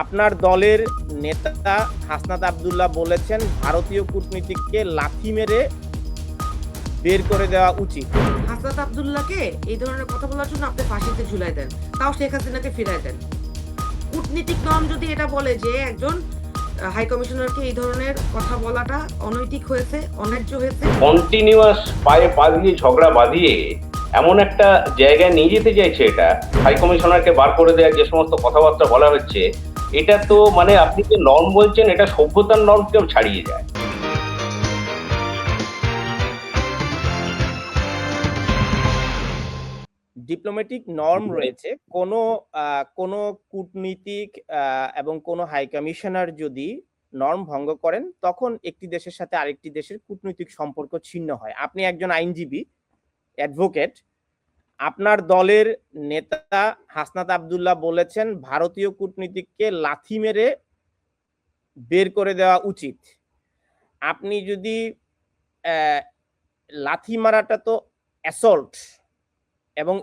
আপনার দলের নেতা হাসনাত আব্দুল্লাহ বলেছেন ভারতীয় কূটনীতিককে লাথি মেরে বের করে দেওয়া উচিত। হাসনাত আব্দুল্লাহকে এই ধরনের কথা বলার জন্য আপনি ফাঁসিতে ঝুলাই দেন, তাও শেখ হাসিনাকে ফিরাই দেন। কূটনীতিক নর্ম যদি এটা বলে যে একজন হাই কমিশনারকে এই ধরনের কথা বলাটা অনৈতিক হয়েছে, অন্যায্য হয়েছে, কন্টিনিউয়াস পায়ে পা দিয়ে ঝগড়া বাঁধিয়ে এমন একটা জায়গায় নিয়ে যেতে চাইছে, এটা হাই কমিশনারকে বার করে দেওয়ার যে সমস্ত কথাবার্তা বলা হচ্ছে, এটা তো মানে আপনি যে নর্ম বলছেন, এটা সভ্যতার নর্মকেও ছাড়িয়ে যায়। ডিপ্লোম্যাটিক নর্ম রয়েছে, কোনো কূটনীতিক এবং কোনো হাই কমিশনার যদি নর্ম ভঙ্গ করেন তখন একটি দেশের সাথে আরেকটি দেশের কূটনৈতিক সম্পর্ক ছিন্ন হয়। আপনি একজন আইনজীবী, অ্যাডভোকেট, আপনার দলের নেতা হাসনাত আব্দুল্লাহ বলেছেন ভারতীয় কূটনীতিককে লাথি মেরে বের করে দেওয়া উচিত। আপনি যদি লাথি মারাটা তো অ্যাসল্ট এবং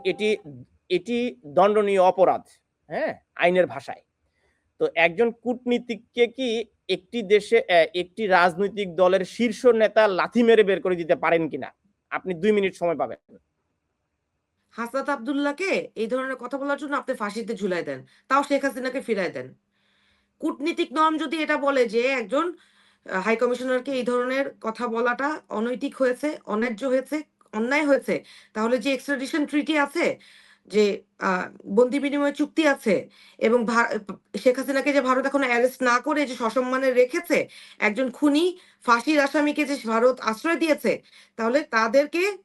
এটি দণ্ডনীয় অপরাধ, হ্যাঁ, আইনের ভাষায়। তো একজন কূটনীতিককে কি একটি দেশে একটি রাজনৈতিক দলের শীর্ষ নেতা লাথি মেরে বের করে দিতে পারেন কিনা? আপনি 2 মিনিট সময় পাবেন। হাসনাত আব্দুল্লাহকে এই ধরনের কথা বলার জন্য আপনি ফাঁসিতে ঝুলাই দেন, তাও শেখ হাসিনাকে ফিরাই দেন। কূটনীতিক নর্ম যদি এটা বলে যে একজন হাই কমিশনারকে এই ধরনের কথা বলাটা অনৈতিক হয়েছে, অন্যায্য হয়েছে, অন্যায় হয়েছে, তাহলে যে এক্সট্রাডিশন ট্রিটি আছে, যে বন্দি বিনিময় চুক্তি আছে, এবং শেখ হাসিনাকে যে ভারত এখনো অ্যারেস্ট না করে যে সসম্মানে রেখেছে, একজন খুনি ফাঁসির আসামিকে যে ভারত আশ্রয় দিয়েছে, তাহলে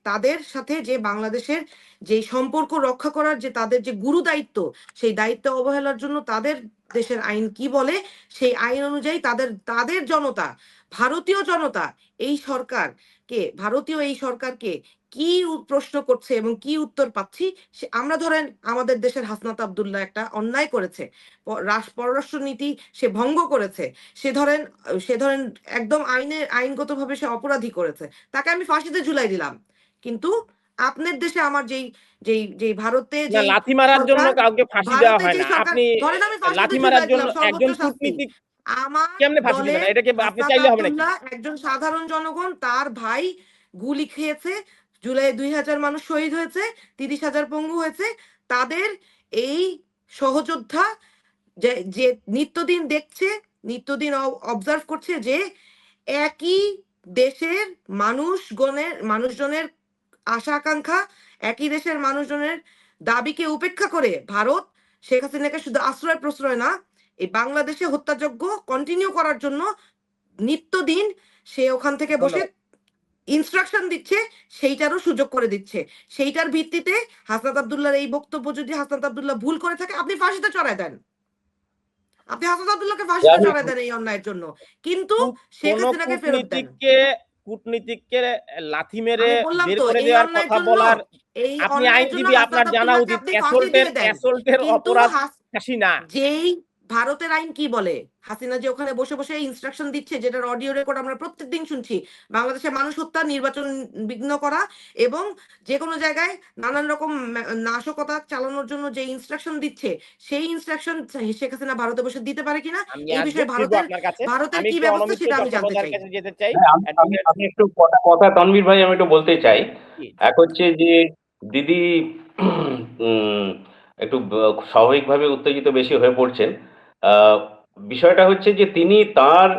তাদের সাথে যে বাংলাদেশের যে সম্পর্ক রক্ষা করার যে তাদের যে গুরু দায়িত্ব, সেই দায়িত্ব অবহেলার জন্য তাদের দেশের আইন কি বলে, সেই আইন অনুযায়ী তাদের জনতা, ভারতীয় জনতা ভারতীয় এই সরকারকে কি প্রশ্ন করছে এবং কি উত্তর পাচ্ছি, আমরা ধরেন আমাদের দেশের হাসনাত আব্দুল্লাহ একটা অন্যায় করেছে, পররাষ্ট্র নীতি সে ভঙ্গ করেছে, সে ধরেন একদম আইনগতভাবে সে অপরাধী করেছে, তাকে আমি ফাঁসিতে ঝুলাই দিলাম। কিন্তু আপনার দেশে আমার যেই ভারতে যে লাথি মারার জন্য কাউকে ফাঁসি দেওয়া হয় না। আপনি ধরেন আমি লাথি মারার জন্য একজন কূটনীতিক কেমনে ফাঁসি দিবেন? এটাকে আপনি চাইলে হবে নাকি? একজন সাধারণ জনগণ, তার ভাই গুলি খেয়েছে, জুলাই 2000 মানুষ শহীদ হয়েছে, 30,000 পঙ্গু হয়েছে, তাদের এই সহযোদ্ধা যে নিত্যদিন দেখছে, নিত্যদিন অবজার্ভ করছে যে একই দেশের মানুষজনের আশা আকাঙ্ক্ষা, একই দেশের মানুষজনের দাবিকে উপেক্ষা করে ভারত শেখ হাসিনাকে শুধু আশ্রয় প্রশ্রয় না, এই বাংলাদেশে হত্যাযজ্ঞ কন্টিনিউ করার জন্য নিত্যদিন সে ওখান থেকে বসে ইনস্ট্রাকশন দিচ্ছে, সেইটারও সুযোগ করে দিচ্ছে। সেইটার ভিত্তিতে হাসনাত আব্দুল্লাহর এই বক্তব্য যদি হাসনাত আব্দুল্লাহ ভুল করে থাকে, আপনি ফাঁসিতে চড়ায় দেন, আপনি হাসনাত আব্দুল্লাহকে ফাঁসিতে চড়ায় দেন এই অন্যায়ের জন্য, কিন্তু শেখ হাসিনাকে ফেরত দেন। কূটনীতিককে লাথি মেরে বের করে দেওয়ার কথা বলার, আপনি আইনজীবী, আপনার জানা উচিত অ্যাসল্টের অপরাধ ফাঁসি না। যেই ভারতের আইন কি বলে, হাসিনা যে ওখানে বসে বসে ইনস্ট্রাকশন দিচ্ছে, যেটার অডিও রেকর্ড আমরা প্রত্যেকদিন শুনছি, বাংলাদেশের মানুষ হত্যা, নির্বাচন বিঘ্ন করা এবং যে কোনো জায়গায় নানান রকম নাশকতা চালানোর জন্য যে ইনস্ট্রাকশন দিচ্ছে, সেই ইনস্ট্রাকশন শেখ হাসিনা ভারতে বসে দিতে পারে কিনা, এই বিষয়ে ভারতের কি ব্যবস্থা সেটা আমি জানতে চাই। আমি একটু কথা তানভীর ভাই, আমি একটু বলতে চাই। এক হচ্ছে যে দিদি একটু স্বাভাবিকভাবে উত্তেজিত বেশি হয়ে পড়ছেন। বিষয়টা হচ্ছে যে তিনি তার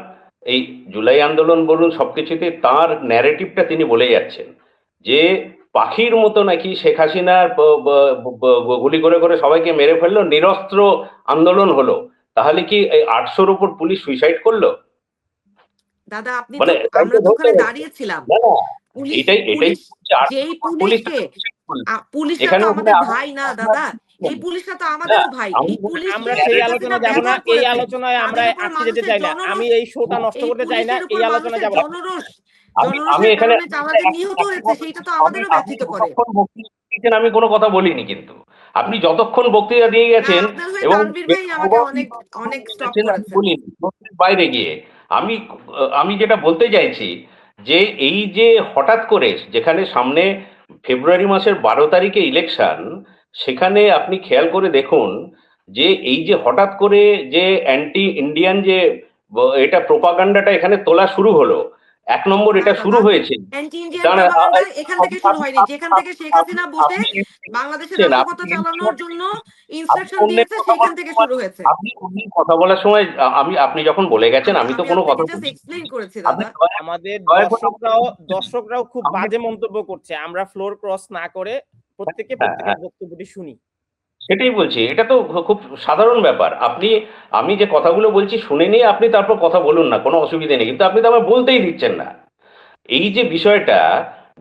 এই জুলাই আন্দোলন বলুন, সবকিছুতে তার ন্যারেটিভটা তিনি বলে যাচ্ছেন যে পাখির মতো নাকি শেখ হাসিনার গুলি করে করে সবাইকে মেরে ফেললো, নিরস্ত্র আন্দোলন হলো। তাহলে কি এই 800-র উপর পুলিশ সুইসাইড করলো? দাদা, আপনি তো, আমরা তো ওখানে দাঁড়িয়েছিলাম, পুলিশরা তো আমাদের ভাই না দাদা, এই পুলিশরা তো আমাদের ভাই। আমরা সেই আলোচনা যাব না, এই আলোচনায় আমরা আজকে যেতে চাই না, আমি এই শোটা নষ্ট করতে চাই না, এই আলোচনা যাব না। আমি এখানে আমি কোনো কথা বলিনি, কিন্তু আপনি যতক্ষণ বক্তৃতা দিয়ে গেছেন এবং বাইরে গিয়ে আমি যেটা বলতে চাইছি যে এই যে হঠাৎ করে, যেখানে সামনে ফেব্রুয়ারি মাসের 12 তারিখে ইলেকশন, সেখানে আপনি খেয়াল করে দেখুন যে এই যে হঠাৎ করে যে অ্যান্টি ইন্ডিয়ান যে এটা প্রোপাগান্ডাটা এখানে তোলা শুরু হলো, এক নম্বর এটা শুরু হয়েছে অ্যান্টি ইন্ডিয়ান প্রপাগান্ডা এখান থেকে শুরু হয়নি, যেখান থেকে শেখ হাসিনা বসে বাংলাদেশের নাশকতা চালানোর জন্য ইনস্ট্রাকশন দিয়েছে সেখান থেকে শুরু হয়েছে। আপনি কথা বলার সময় আপনি যখন বলে গেছেন আমি তো কোনো কথা জাস্ট এক্সপ্লেইন করেছি দাদা। আমাদের দর্শকরাও খুব বাজে মন্তব্য করছে, আমরা ফ্লোর ক্রস না করে প্রত্যেকের বক্তব্যটি শুনি। সেটাই বলছি, এটা তো খুব সাধারণ ব্যাপার। আমি যে কথাগুলো বলছি শুনে নিয়ে আপনি তারপর কথা বলুন না, কোনো অসুবিধা নেই, কিন্তু আপনি তো আমার বলতেই দিচ্ছেন না। এই যে বিষয়টা,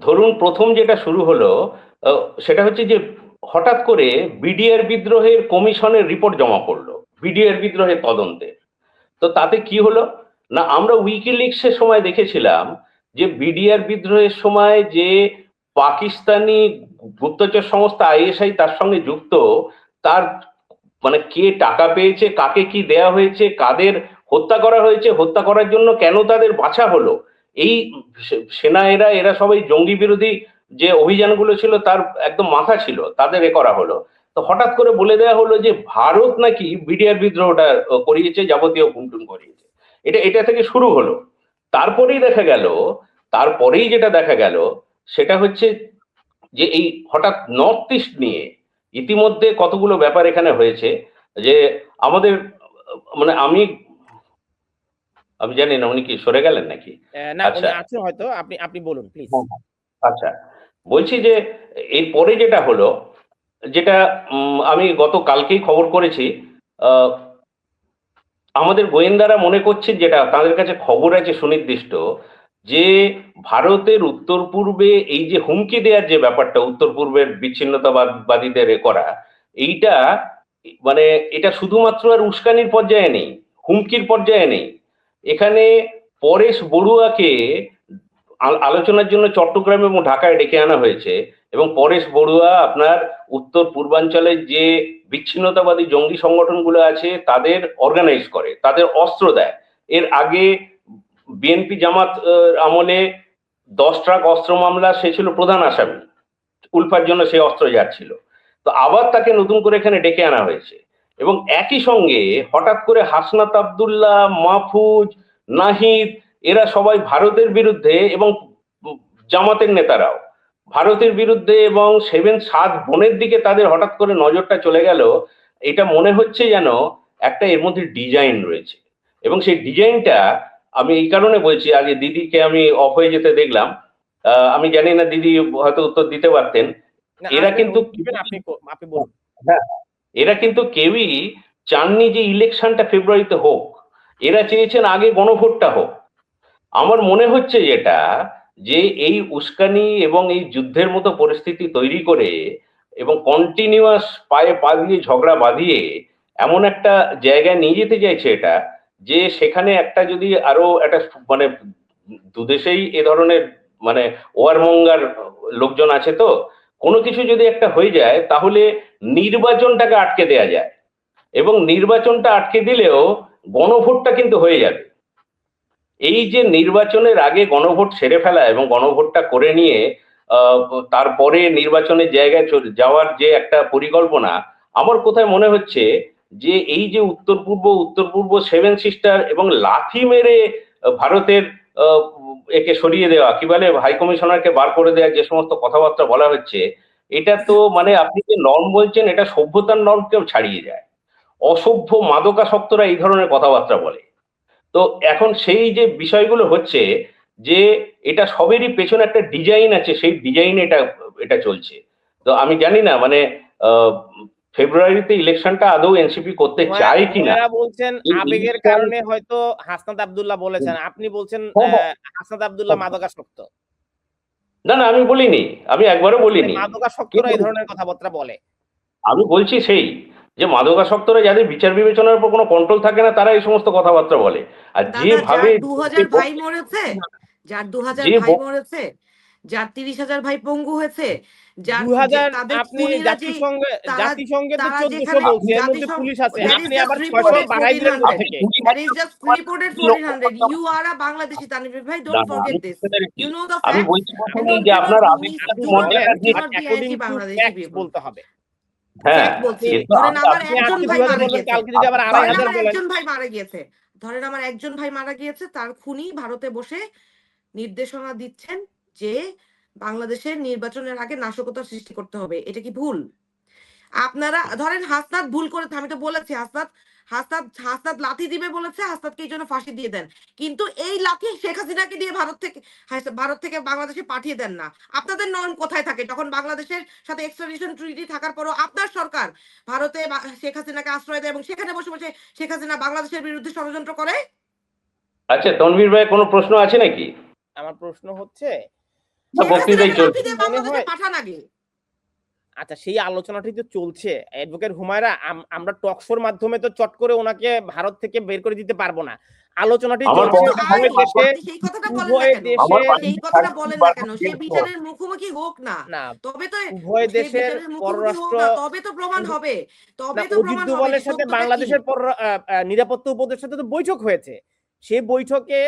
ধরুন প্রথম যেটা শুরু হলো সেটা হচ্ছে যে হঠাৎ করে বিডিআর বিদ্রোহের কমিশনের রিপোর্ট জমা পড়লো, বিডিআর বিদ্রোহের তদন্তে। তো তাতে কি হলো না, আমরা উইকিলিক্সের সময় দেখেছিলাম যে বিডিআর বিদ্রোহের সময় যে পাকিস্তানি গুপ্তচর সংস্থা আইএসআই তার সঙ্গে যুক্ত, তার মানে কে টাকা পেয়েছে, কাকে কি দেয়া হয়েছে, কাদের হত্যা করা হয়েছে, হত্যা করার জন্য কেন তাদের বাছা হলো, এই সেনা এরা সবাই জঙ্গি বিরোধী যে অভিযানগুলো ছিল তার একদম মাথা ছিল, তাদের করা হলো। তো হঠাৎ করে বলে দেওয়া হলো যে ভারত নাকি বিডিআর বিদ্রোহটা করিয়েছে, যাবতীয় খুনটুন করিয়েছে। এটা থেকে শুরু হলো। তারপরেই যেটা দেখা গেল সেটা হচ্ছে যে এই হঠাৎ নর্থ ইস্ট নিয়ে ইতিমধ্যে কতগুলো ব্যাপার এখানে হয়েছে, যে আমাদের মানে আমি জানি না উনি কি সরে গেলেন নাকি? না, উনি আছেন হয়তো, আপনি বলুন প্লিজ। আচ্ছা, বলছি যে এরপরে যেটা হলো, যেটা আমি গতকালকেই খবর করেছি, আমাদের গোয়েন্দারা মনে করছে, যেটা তাদের কাছে খবর আছে সুনির্দিষ্ট, যে ভারতের উত্তর পূর্বে এই যে হুমকি দেওয়ার যে ব্যাপারটা, উত্তর পূর্বের বিচ্ছিন্নতাবাদীদের করা, এইটা মানে এটা শুধুমাত্র আর উস্কানির পর্যায়ে নেই, হুমকির পর্যায়ে নেই। এখানে পরেশ বড়ুয়াকে আলোচনার জন্য চট্টগ্রাম এবং ঢাকায় ডেকে আনা হয়েছে, এবং পরেশ বড়ুয়া আপনার উত্তর পূর্বাঞ্চলের যে বিচ্ছিন্নতাবাদী জঙ্গি সংগঠনগুলো আছে তাদের অর্গানাইজ করে, তাদের অস্ত্র দেয়। এর আগে বিএনপি জামাত আমলে 10 ট্রাক অস্ত্র মামলা, সে ছিল প্রধান আসামি, উলফার জন্য সে অস্ত্র যাচ্ছিল। তো আবার তাকে নতুন করে এখানে ডেকে আনা হয়েছে, এবং একই সঙ্গে হঠাৎ করে হাসনাত আব্দুল্লাহ, মাহফুজ, নাহিদ, এরা সবাই ভারতের বিরুদ্ধে, এবং জামাতের নেতারাও ভারতের বিরুদ্ধে, এবং 7 বোনের দিকে তাদের হঠাৎ করে নজরটা চলে গেল। এটা মনে হচ্ছে যেন একটা এর মধ্যে ডিজাইন রয়েছে, এবং সেই ডিজাইনটা আমি এই কারণে বলছি, আগে দিদিকে আমি অফ হয়ে যেতে দেখলাম, আমি জানি না দিদি হয়তো উত্তর দিতে পারতেন। এরা কিন্তু এরা কিন্তু কেউই চাননি যে ইলেকশনটা ফেব্রুয়ারিতে হোক, এরা চেয়েছেন আগে গণভোটটা হোক। আমার মনে হচ্ছে যেটা, যে এই উস্কানি এবং এই যুদ্ধের মতো পরিস্থিতি তৈরি করে এবং কন্টিনিউয়াস পায়ে পা দিয়ে ঝগড়া বাঁধিয়ে এমন একটা জায়গায় নিয়ে যেতে চাইছে এটা, যে সেখানে একটা যদি আরো একটা মানে দুদেশেই এ ধরনের মানে ওয়ারমঙ্গার লোকজন আছে, তো কোনো কিছু যদি একটা হয়ে যায় তাহলে নির্বাচনটাকে আটকে দেয়া যায়, এবং নির্বাচনটা আটকে দিলেও গণভোটটা কিন্তু হয়ে যাবে। এই যে নির্বাচনের আগে গণভোট সেরে ফেলা এবং গণভোটটা করে নিয়ে তারপরে নির্বাচনের জায়গায় যাওয়ার যে একটা পরিকল্পনা, আমার কোথায় মনে হচ্ছে যে এই যে উত্তর পূর্ব 7 সিস্টার এবং লাথি মেরে ভারতের একে সরিয়ে দেওয়া, কি বলে হাই কমিশনারকে বার করে দেওয়া, যে সমস্ত কথাবার্তা বলা হচ্ছে, এটা তো মানে আপনি যে নর্ম বলছেন, এটা সভ্যতার নর্মকেও ছাড়িয়ে যায়। অসভ্য মাদকাসক্তরা এই ধরনের কথাবার্তা বলে। তো এখন সেই যে বিষয়গুলো হচ্ছে, যে এটা সবেরই পেছনে একটা ডিজাইন আছে, সেই ডিজাইনে এটা চলছে। তো আমি জানি না মানে ফেব্রুয়ারিতে ইলেকশনটা আদৌ এনসিপি করতে চায় কিনা। বলছেন আবেগের কারণে হয়তো হাসনাত আব্দুল্লাহ বলেছেন, আপনি বলছেন হাসনাত আব্দুল্লাহ মাদকাসক্ত। না, আমি বলিনি, আমি একবারও বলিনি মাদকাসক্তরা এই ধরনের কথাবার্তা বলে। আমি বলছি সেই যে মাদকাসক্তরা যাদের বিচার বিবেচনার উপর কোনো কন্ট্রোল থাকে না, তারা এই সমস্ত কথাবার্তা বলে। আর যেভাবে 2000 ভাই মরেছে, যার 2000 ভাই মরেছে, যার 30,000 ভাই পঙ্গু হয়েছে, যার 2000 আপনি জাতিসংঘে তো 1400 বলছে, এর মধ্যে পুলিশ আছে, আপনি আবার 600 বাড়াই দিলেন কোথা থেকে? That is just reported 1400. You are a Bangladeshi, Tanvir bhai, don't forget this. You know the facts. আমি বলছি যে আপনার according to facts বলতে হবে। হ্যাঁ, ফ্যাক্ট বলছি। কিন্তু ধরেন আমার আপনি একজন আজকে ভাই 2000 মারা বললেন, গিয়েছে। কালকে যদি আবার ধরেন 2500 আমার বলেন। একজন ভাই মারা গিয়েছে। ধরেন আমার একজন ভাই মারা গিয়েছে, তার খুনি ভারতে বসে নির্দেশনা দিচ্ছেন যে বাংলাদেশের নির্বাচনের আগে নাশকতা সৃষ্টি করতে হবে। এটা কি ভুল? আপনারা ধরেন হাসনাত ভুল করেছে, আমি তো বলেছি হাসনাত লাথি দিবে বলেছে, হাসনাতকে এই জন্য ফাঁসি দিয়ে দেন। কিন্তু এই লাথি শেখ হাসিনাকে দিয়ে ভারত থেকে বাংলাদেশে পাঠিয়ে দেন না। আপনাদের নরম কোথায় থাকে যখন বাংলাদেশের সাথে এক্সট্রাডিশন ট্রিটি থাকার পরও আপনার সরকার ভারতে শেখ হাসিনাকে আশ্রয় দেয় এবং সেখানে বসে বসে শেখ হাসিনা বাংলাদেশের বিরুদ্ধে ষড়যন্ত্র করে? আচ্ছা, তনবীর ভাই কোনো প্রশ্ন আছে নাকি? আমার প্রশ্ন হচ্ছে, না, শেখ বক্তৃতাই হাসিনাকে লাথি চলছে। দিয়ে মনে বাংলাদেশে হয় পাঠান আগে। আচ্ছা, সেই আলোচনাটি তো চলছে অ্যাডভোকেট হুমায়রা। আমরা টকশোর মাধ্যমে তো চট করে ওনাকে ভারত থেকে বের করে দিতে পারবো না। আলোচনাটি আমার চলছে পক্ষে তাই উভয় দেশে, আপনি সেই কথাটা বলেন না উভয় কেন? আমার দেশের। পাশে সেই কথাটা বলেন না কেন? সে বিচারের মুখোমুখি হোক না। না, তবে তো উভয় সে দেশের বিচারের মুখোমুখি হোক পররাষ্ট্র না, তবে তো প্রমাণ হবে। না, তবে তো অজিত প্রমাণ হবে যে দোভালের সাথে সত্যটা কি। বাংলাদেশের নিরাপত্তা উপদেষ্টার সাথে তো বৈঠক হয়েছে। সেই বৈঠকে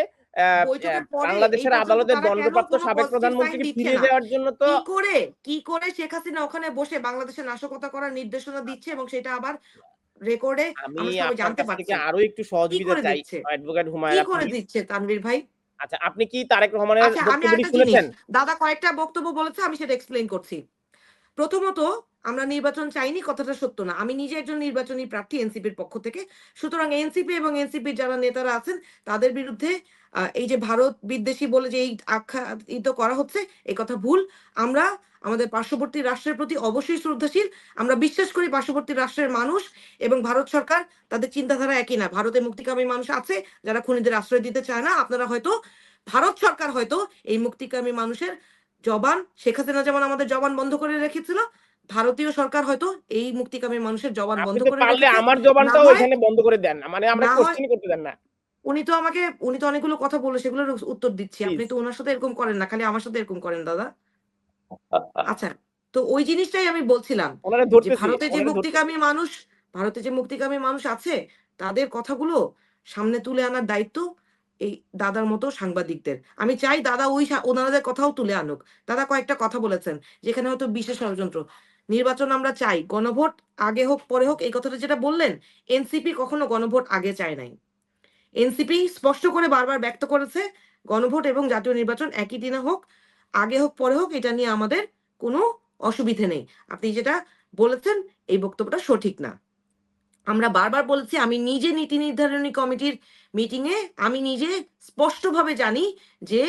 বৈঠকের পরে এই বাংলাদেশের পর্যন্ত আদালতের তারা কেন দণ্ডপ্রাপ্ত কোনো সাবেক পজিটিভ সাইন প্রধানমন্ত্রীকে দিচ্ছে ফিরিয়ে না? দেওয়ার জন্য তো কি করে শেখ হাসিনা ওখানে বসে বাংলাদেশের নাশকতা করার নির্দেশনা দিচ্ছে এবং সেটা আবার রেকর্ডে আমি আমরা সবাই আপনার জানতে কাছ থেকে পারছি। আরো একটু কি সহযোগিতা করে চাই, দিচ্ছে? অ্যাডভোকেট কি হুমায়রা করে প্লিজ। দিচ্ছে তানভীর ভাই? আচ্ছা, আপনি কি তারেক রহমানের আচ্ছা, আমি বক্তব্যটি আরেকটা জিনিস, শুনেছেন? দাদা কয়েকটা বক্তব্য বলেছে, আমি সেটা এক্সপ্লেইন করছি। প্রথমত, আমরা নির্বাচন চাইনি কথাটা সত্য না। আমি নিজে একজন নির্বাচনী প্রার্থী এনসিপির পক্ষ থেকে। সুতরাং এনসিপি এবং এনসিপির যারা নেতারা আছেন তাদের বিরুদ্ধে এই যে ভারত বিদ্বেষী বলে যে এই আখ্যায়িত করা হচ্ছে, এই কথা ভুল। আমরা আমাদের পার্শ্ববর্তী রাষ্ট্রের প্রতি অবশ্যই শ্রদ্ধাশীল। আমরা বিশ্বাস করি পার্শ্ববর্তী রাষ্ট্রের মানুষ এবং ভারত সরকার তাদের চিন্তাধারা একই না। ভারতে মুক্তিকামী মানুষ আছে যারা খুনিদের আশ্রয় দিতে চায় না। আপনারা হয়তো ভারত সরকার হয়তো এই মুক্তিকামী মানুষের জবান, শেখ হাসিনা যেমন আমাদের জবান বন্ধ করে রেখেছিল, ভারতীয় সরকার হয়তো এই মুক্তিকামী মানুষের জবান আপনি বন্ধ তো করে পারলে রেখেছে। আমার না জবানটাও হয় এখানে বন্ধ করে দেন না, মানে আমরা না হয় কোশ্চেনই করতে দেন না উনি তো অনেকগুলো কথা বলে সেগুলোর উত্তর দিচ্ছি। আপনি প্লিজ। তো ওনার সাথে এরকম করেন না, খালি আমার সাথে এরকম করেন দাদা। আচ্ছা, তো ওই জিনিসটাই আমি বলছিলাম ওনারা যে ধরতেছি, ভারতে যে ওনারা ধরতেছি। মুক্তিকামী মানুষ আছে তাদের কথাগুলো সামনে তুলে আনার দায়িত্ব এই দাদার মতো সাংবাদিকদের। আমি চাই দাদা ওনাদের কথাও তুলে আনুক। দাদা কয়েকটা কথা বলেছেন যেখানে হয়তো বিশেষ ষড়যন্ত্র। নির্বাচন আমরা চাই, গণভোট আগে হোক পরে হোক, এই কথাটা যেটা বললেন, এনসিপি কখনো গণভোট আগে চায় নাই। এনসিপি স্পষ্ট করে বারবার ব্যক্ত করেছে গণভোট এবং জাতীয় নির্বাচন একই দিনে হোক, আগে হোক পরে হোক, এটা নিয়ে আমাদের কোনো অসুবিধে নেই। আপনি যেটা বলেছেন এই বক্তব্যটা সঠিক না। আমরা বারবার বলেছি, আমি নিজে নীতি নির্ধারণী কমিটির মিটিং এ আমি নিজে স্পষ্টভাবে জানি যে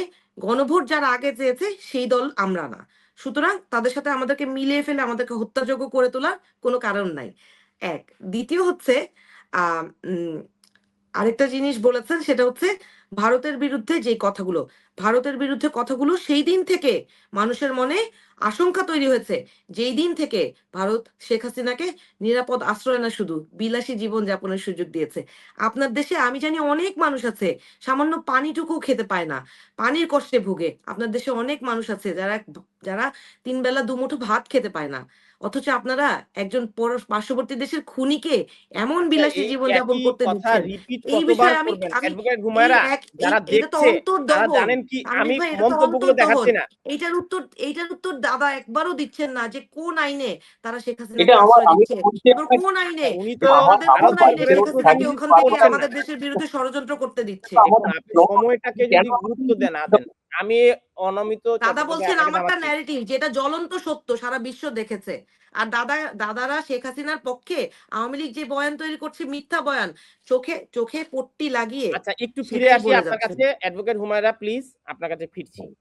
গণভোট যারা আগে চেয়েছে সেই দল আমরা না। সুতরাং তাদের সাথে আমাদেরকে মিলিয়ে ফেলে আমাদেরকে হত্যাযোগ্য করে তোলার কোনো কারণ নাই। এক, দ্বিতীয় হচ্ছে আহ আরেকটা জিনিস বলেছেন, সেটা হচ্ছে ভারতের বিরুদ্ধে কথাগুলো সেই দিন থেকে মানুষের মনে আশঙ্কা তৈরি হয়েছে যেই দিন থেকে ভারত শেখ হাসিনাকে নিরাপদ আশ্রয় না শুধু বিলাসী জীবন যাপনের সুযোগ দিয়েছে। আপনার দেশে আমি জানি অনেক মানুষ আছে সামান্য পানিটুকু খেতে পায় না, পানির কষ্টে ভুগে। আপনার দেশে অনেক মানুষ আছে যারা যারা 3 বেলা 2 মুঠো ভাত খেতে পায় না। অথচ আপনারা একজন পার্শ্ববর্তী দেশের খুনিকে এমন আচ্ছা, বিলাসী এই জীবন যাপন একই করতে কথা দিচ্ছেন। রিপিট এই কতবার বিষয়ে আমি করবেন আমি অ্যাডভোকেট এই হুমায়রা? এক এই যারা এটা তো দেখছে তারা অন্তর্দহন। জানেন কি আমি তানভীর ভাই, এটা তো মন্তব্যগুলো অন্তর্দহন। দেখাচ্ছি না। এইটার উত্তর দাদা একবারও দিচ্ছেন না যে কোন আইনে তারা শেখ এটা হাসিনাকে আশ্রয় আমি তো দিচ্ছে, বলছি এবং আপনাকে কোন আইনে উনি যে তো আমাদের ভারত কোন আইনে সরকারের শেখ উপর হাসিনাকে হুমকি ওখান থেকে করছেন না। আমাদের দেশের বিরুদ্ধে ষড়যন্ত্র করতে দিচ্ছে। দেখুন, আপনি সময়টাকে কেন যদি গুরুত্ব না দেন, আমি অনমিত দাদা চট্টোপাধ্যায় বলছেন আপনাকে আমারটা জানাচ্ছি। ন্যারেটিভ যেটা জ্বলন্ত সত্য, সারা বিশ্ব দেখেছে। আর দাদারা শেখ হাসিনার পক্ষে আওয়ামী লীগ যে বয়ান তৈরি করছে মিথ্যা বয়ান, চোখে চোখে পট্টি লাগিয়ে আচ্ছা, একটু ফিরে সেটাই আসি বলে আপনার যাচ্ছেন। কাছে অ্যাডভোকেট হুমায়রা প্লিজ, আপনার কাছে ফিরছি।